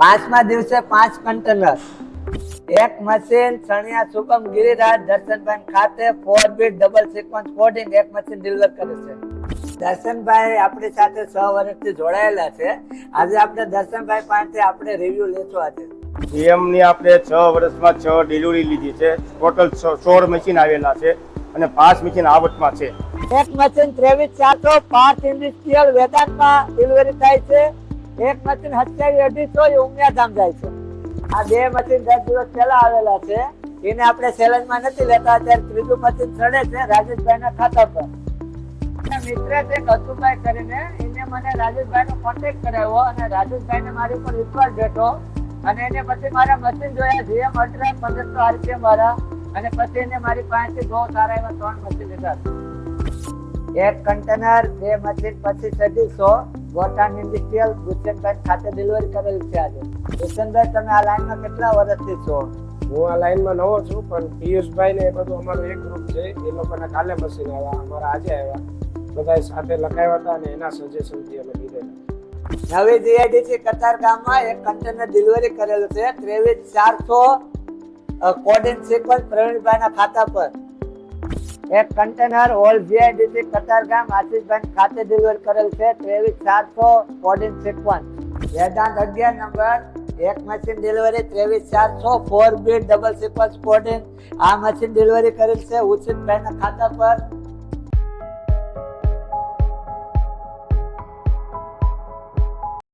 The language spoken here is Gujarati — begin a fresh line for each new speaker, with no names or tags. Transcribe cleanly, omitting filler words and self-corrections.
પાંચમા દિવસે 5 કન્ટેનર, એક મશીન સણિયા શુભમ ગિરિરાજ દર્શનભાઈ ખાતે 4 બીટ ડબલ સિક્વન્સ કોડિંગ એક મશીન ડિલિવર કરે છે. દર્શનભાઈ આપણી સાથે 6 વર્ષથી જોડાયેલા છે. આજે આપણે દર્શનભાઈ પાસેથી આપણે રિવ્યુ લેશું. આજે
જીએમ ની આપણે 6 વર્ષમાં 6 ડિલિવરી લીધી છે. ટોટલ 16 મશીન આવેલા છે અને 5 મશીન આવટમાં છે.
એક મશીન 23,400 પાર્થ ઇન્ડસ્ટ્રીયલ વેદાંતમાં ડિલિવરી થાય છે. એક મશીન 27,250 એ ઉમિયાધામ જાય છે. આ બે મશીન 10 દિવસ પહેલા આવેલા છે. એને આપણે સેલનમાં નથી લેતા. અત્યારે ત્રીજું મશીન ચડે છે રાજેશભાઈના ખાતા પર. મિત્ર છે કતુભાઈ કરીને, એને મને રાજેશભાઈનો કોન્ટેક્ટ કરાવ્યો અને રાજેશભાઈને મારી ઉપર વિશ્વાસ બેઠો અને એને પછી મારા મશીન જોયા જીએમ અલ્ટ્રા 1500 આરપીએમ વાળા અને પછી એને મારી પાસેથી બહુ સારા એવા 3 મશીન લીધા. એક કન્ટેનર, 2 મશીન 25,200 ગોઠાણ ઇન્ડસ્ટ્રીયલ ગુલશનભાઈ ખાતે ડિલિવરી કરેલી છે. આજે ગુલશનભાઈ, તમે આ લાઈનમાં કેટલા વર્ષથી છો?
હું આ લાઈનમાં નવો છું, પણ પિયુષભાઈ ને એ બધું અમારું એક ગ્રુપ છે. એ લોકોના કાલે મશીન આવ્યા, અમારા આજે આવ્યા, બધા સાથે લખાવ્યા હતા અને એના સજેશનથી અમે લીધેલા.
નવી જીઆઈડીસી કતારગામમાં એક કન્ટેનર ડિલિવરી કરેલું છે 23,400 કોડિંગ સિક્વન્સ પ્રવીણભાઈના ખાતા પર. એક કન્ટેનર ઓલ જીઆઈડીસી કતારગામ આશીષભાઈ ખાતે ડિલિવર કરેલ છે 23,400 કોડિંગ સિક્વન્સ. વેદાંત 11 નંબર, એક machine delivery 23,400 4 bit double sequence coding. આ મશીન ડિલિવરી કરેલ છે ઉચિતભાઈના ખાતા પર.